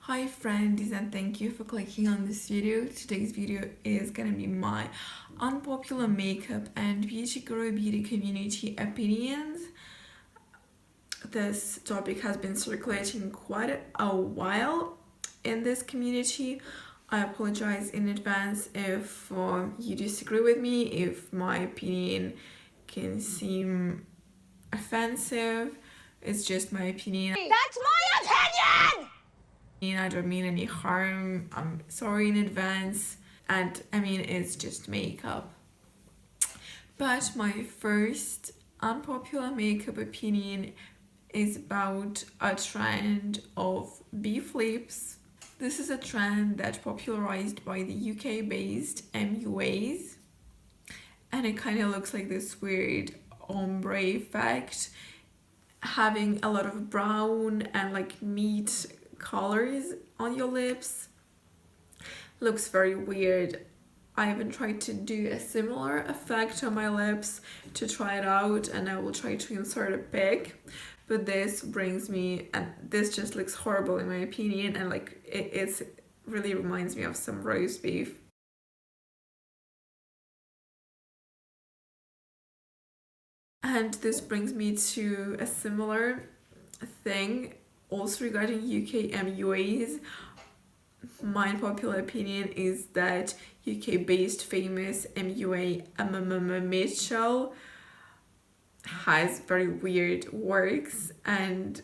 Hi friends, and thank you for clicking on this video. Today's video is gonna be my unpopular makeup and beauty community opinions. This topic has been circulating quite a while in this community. I apologize in advance if you disagree with me, if my opinion can seem offensive. It's just my opinion. That's my opinion! I don't mean any harm. I'm sorry in advance. And I mean, it's just makeup. But my first unpopular makeup opinion is about a trend of beef lips. This is a trend that popularized by the UK-based MUAs, and it kind of looks like this weird ombre effect, having a lot of brown and like meat colors on your lips. Looks very weird. I haven't tried to do a similar effect on my lips to try it out, and I will try to insert a pic, but this brings me, and this just looks horrible in my opinion, and like it really reminds me of some roast beef. And this brings me to a similar thing also regarding UK MUAs. My popular opinion is that UK-based famous MUA Mitchell has very weird works, and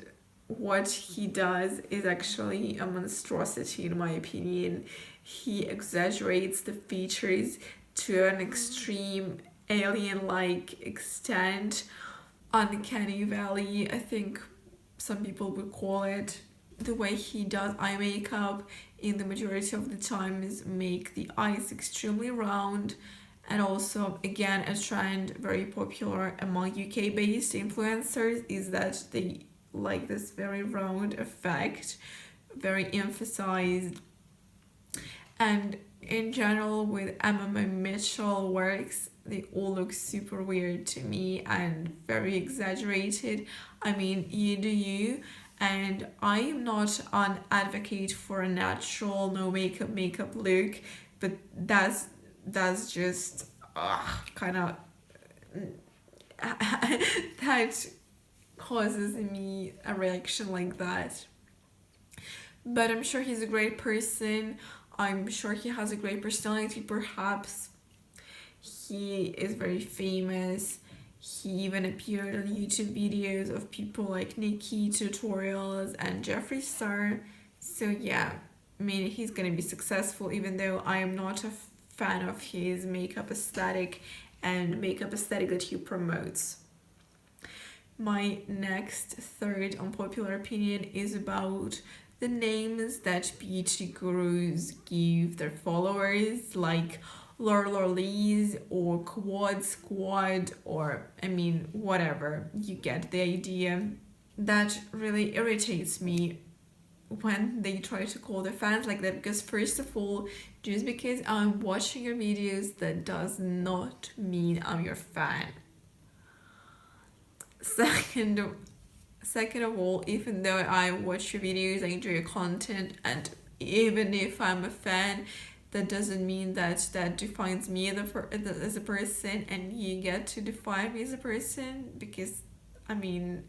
what he does is actually a monstrosity in my opinion. He exaggerates the features to an extreme alien-like extent. Uncanny valley, I think some people would call it. The way he does eye makeup in the majority of the time is make the eyes extremely round, and also again a trend very popular among UK-based influencers is that they like this very round effect, very emphasized. And in general with Mitchell works, they all look super weird to me and very exaggerated. I mean, you do you, and I am not an advocate for a natural no makeup look, but that's just kind of that causes me a reaction like that. But I'm sure he's a great person. I'm sure he has a great personality. Perhaps he is very famous. He even appeared on YouTube videos of people like Nikki Tutorials and Jeffree Star. So yeah, I mean, he's gonna be successful, even though I am not a fan of his makeup aesthetic that he promotes. My next third unpopular opinion is about the names that beauty gurus give their followers, like Lorlees or Quad Squad, or I mean, whatever. You get the idea. That really irritates me when they try to call their fans like that, because first of all, just because I'm watching your videos, that does not mean I'm your fan. Second of all, even though I watch your videos, I enjoy your content, and even if I'm a fan, that doesn't mean that defines me as a person, and you get to define me as a person, because I mean,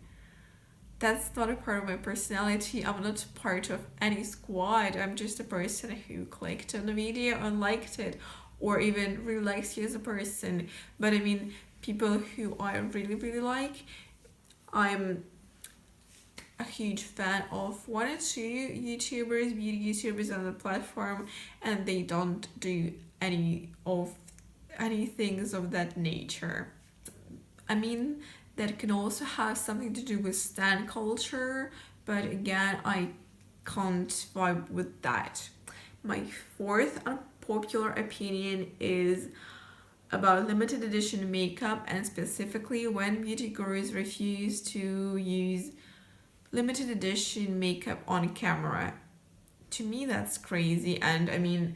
that's not a part of my personality. I'm not part of any squad. I'm just a person who clicked on the video and liked it, or even really likes you as a person. But I mean, people who I really like, I'm a huge fan of one or two beauty YouTubers on the platform, and they don't do any things of that nature. I mean, that can also have something to do with stan culture, but again, I can't vibe with that. My fourth unpopular opinion is about limited edition makeup, and specifically when beauty gurus refuse to use limited edition makeup on camera. To me, that's crazy. And I mean,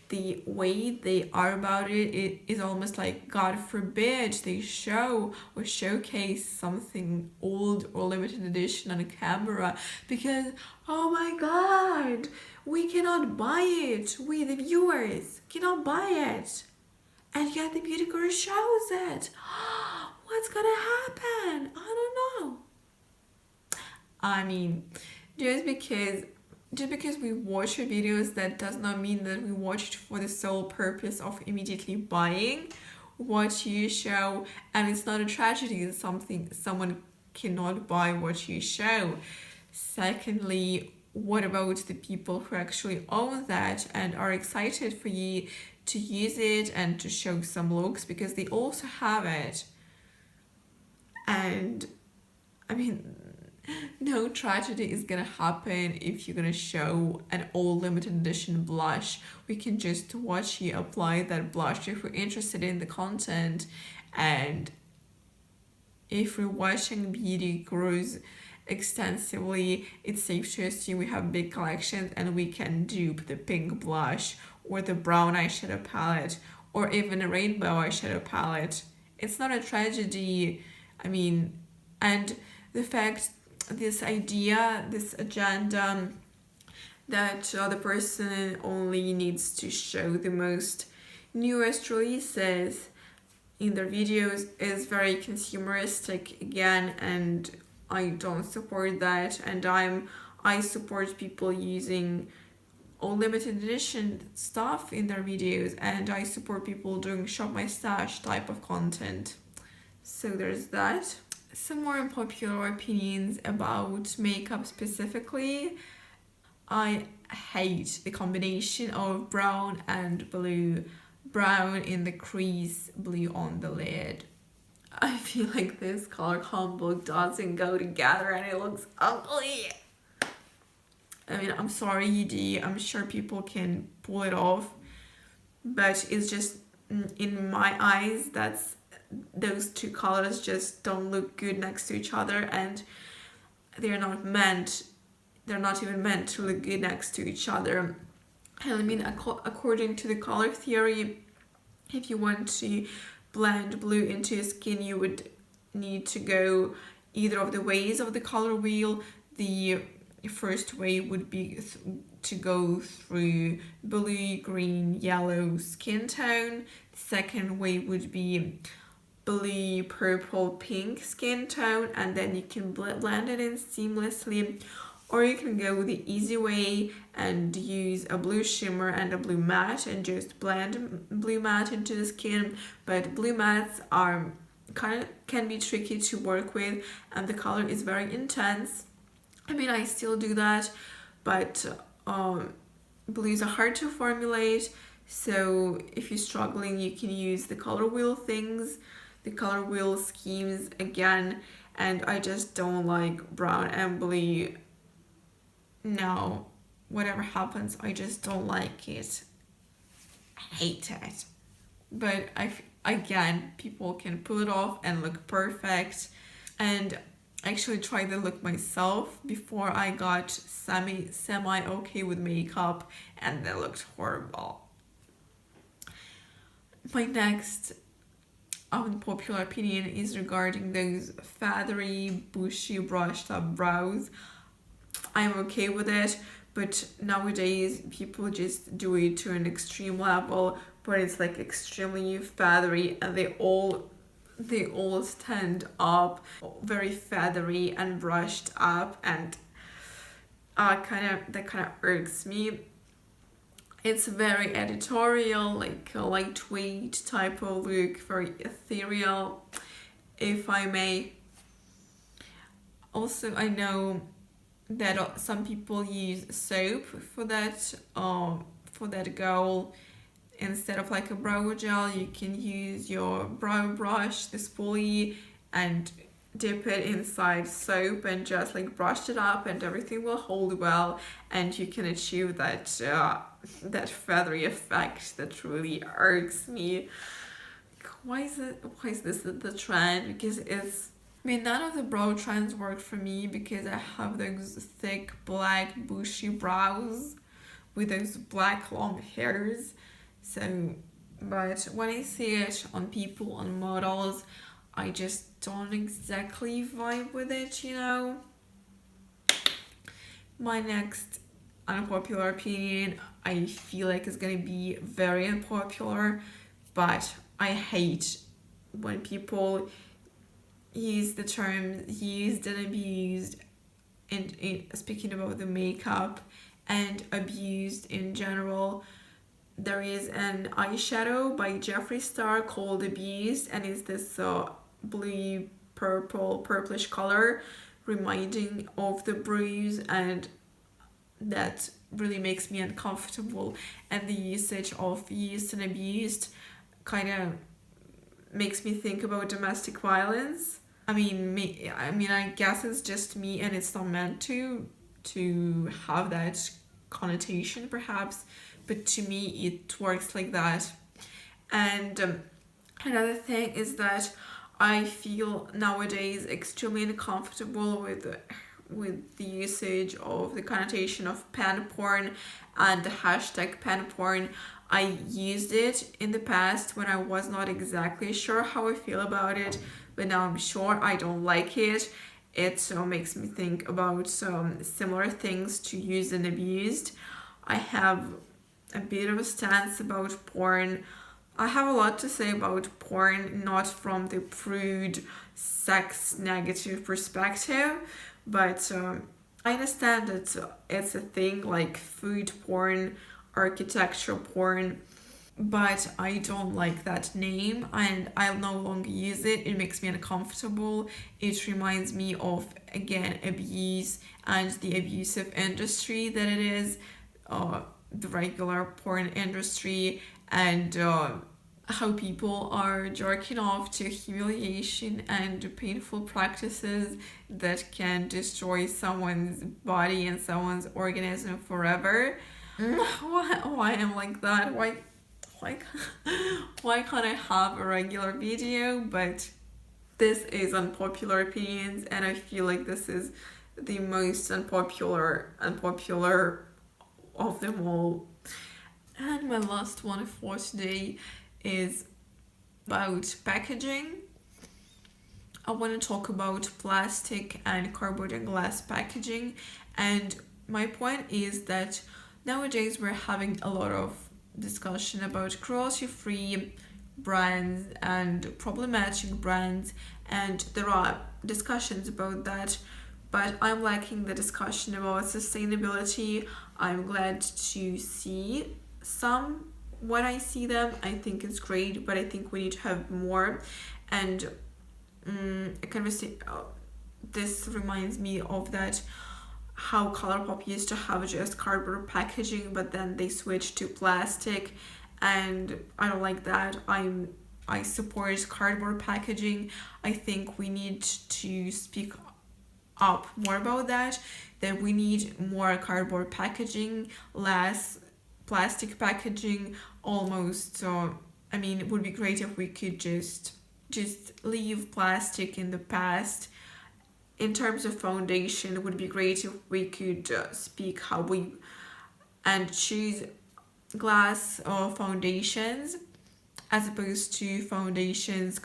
the way they are about it is almost like, God forbid they show or showcase something old or limited edition on a camera, because oh my god, god, we cannot buy it. We, the viewers, cannot buy it. And yet the beauty guru shows it. What's gonna happen? I don't know. I mean, just because we watch your videos, that does not mean that we watch it for the sole purpose of immediately buying what you show. And it's not a tragedy that someone cannot buy what you show. Secondly, what about the people who actually own that and are excited for you to use it and to show some looks, because they also have it? And I mean, no tragedy is gonna happen if you're gonna show an all limited edition blush. We can just watch you apply that blush if we're interested in the content. And if we're watching beauty gurus extensively, it's safe to assume we have big collections and we can dupe the pink blush or the brown eyeshadow palette or even a rainbow eyeshadow palette. It's not a tragedy. I mean, and the fact, this idea, this agenda that the person only needs to show the most newest releases in their videos is very consumeristic again, and I don't support that. And I support people using all limited edition stuff in their videos, and I support people doing shop my stash type of content. So there's that. Some more unpopular opinions about makeup specifically. I hate the combination of brown and blue. Brown in the crease, blue on the lid. I feel like this color combo doesn't go together and it looks ugly. I mean, I'm sorry, ED. I'm sure people can pull it off, but it's just, in my eyes, those two colors just don't look good next to each other, and they're not even meant to look good next to each other. And I mean, according to the color theory, if you want to blend blue into your skin, you would need to go either of the ways of the color wheel. The first way would be to go through blue, green, yellow skin tone. The second way would be blue, purple, pink skin tone, and then you can blend it in seamlessly. Or you can go the easy way and use a blue shimmer and a blue matte and just blend blue matte into the skin. But blue mattes can be tricky to work with, and the color is very intense. I mean, I still do that, but blues are hard to formulate. So if you're struggling, you can use the color wheel things, the color wheel schemes again. And I just don't like brown and blue. No, whatever happens, I just don't like it. I hate it. But again, people can pull it off and look perfect. And I actually tried the look myself before I got semi okay with makeup, and they looked horrible. My next unpopular opinion is regarding those feathery, bushy, brushed up brows. I'm okay with it, but nowadays people just do it to an extreme level where it's like extremely feathery, and they all stand up very feathery and brushed up, and that kind of irks me. It's very editorial, like a lightweight type of look, very ethereal, if I may. Also, I know that some people use soap for that goal. Instead of like a brow gel, you can use your brow brush, the spoolie, and dip it inside soap and just like brush it up, and everything will hold well, and you can achieve that feathery effect that really irks me. Why is this the trend? Because none of the brow trends work for me, because I have those thick, black, bushy brows with those black, long hairs. So, but when I see it on people, on models, I just don't exactly vibe with it, you know? My next unpopular opinion. I feel like it's gonna be very unpopular, but I hate when people use the term used and abused in speaking about the makeup and abused in general. There is an eyeshadow by Jeffree Star called Abused, and it's this blue purplish color reminding of the bruise, and that really makes me uncomfortable. And the usage of used and abused kind of makes me think about domestic violence. I guess it's just me, and it's not meant to have that connotation, perhaps, but to me it works like that. And another thing is that I feel nowadays extremely uncomfortable with the usage of the connotation of pan porn and the hashtag pan porn. I used it in the past when I was not exactly sure how I feel about it, but now I'm sure I don't like it. It makes me think about some similar things to used and abused. I have a bit of a stance about porn. I have a lot to say about porn, not from the prude, sex negative perspective, but I understand that it's a thing like food porn, architectural porn, but I don't like that name and I'll no longer use it. It makes me uncomfortable. It reminds me of, again, abuse and the abusive industry that it is, the regular porn industry, and how people are jerking off to humiliation and painful practices that can destroy someone's body and someone's organism forever. Why am I like that? Why, why can't I have a regular video? But this is unpopular opinions, and I feel like this is the most unpopular of them all. And my last one for today is about packaging. I want to talk about plastic and cardboard and glass packaging, and my point is that nowadays we're having a lot of discussion about cruelty-free brands and problematic brands, and there are discussions about that, but I'm liking the discussion about sustainability. I'm glad to see some when I see them. I think it's great, but I think we need to have more. And a conversation, this reminds me of that how Colourpop used to have just cardboard packaging, but then they switched to plastic, and I don't like that. I support cardboard packaging. I think we need to speak up more about that we need more cardboard packaging, less plastic packaging, almost. It would be great if we could just leave plastic in the past. In terms of foundation, it would be great if we could speak how we and choose glass or foundations as opposed to foundations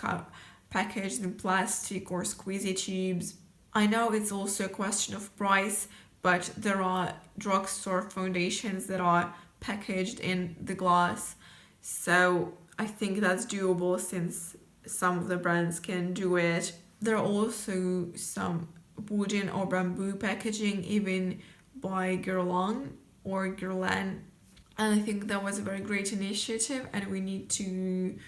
packaged in plastic or squeezy tubes. I know it's also a question of price, but there are drugstore foundations that are packaged in the glass, so I think that's doable since some of the brands can do it. There are also some wooden or bamboo packaging, even by Guerlain, and I think that was a very great initiative, and we need to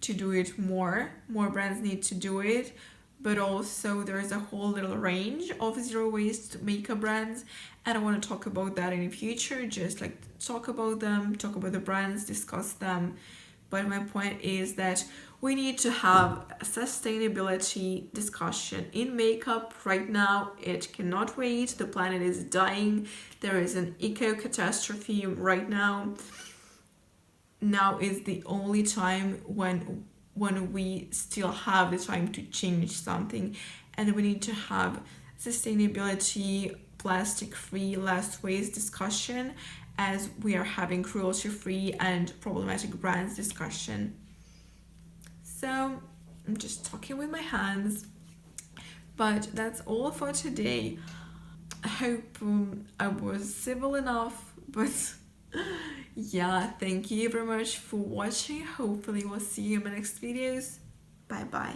do it more. More brands need to do it, but also there's a whole little range of zero waste makeup brands, and I want to talk about that in the future, just like talk about them, talk about the brands, discuss them. But my point is that we need to have a sustainability discussion in makeup right now. It cannot wait. The planet is dying. There is an eco catastrophe right now. Now is the only time when we still have the time to change something, and we need to have sustainability, plastic free, less waste discussion as we are having cruelty free and problematic brands discussion. So I'm just talking with my hands, but that's all for today. I hope I was civil enough, but yeah, thank you very much for watching. Hopefully we'll see you in my next videos. Bye bye.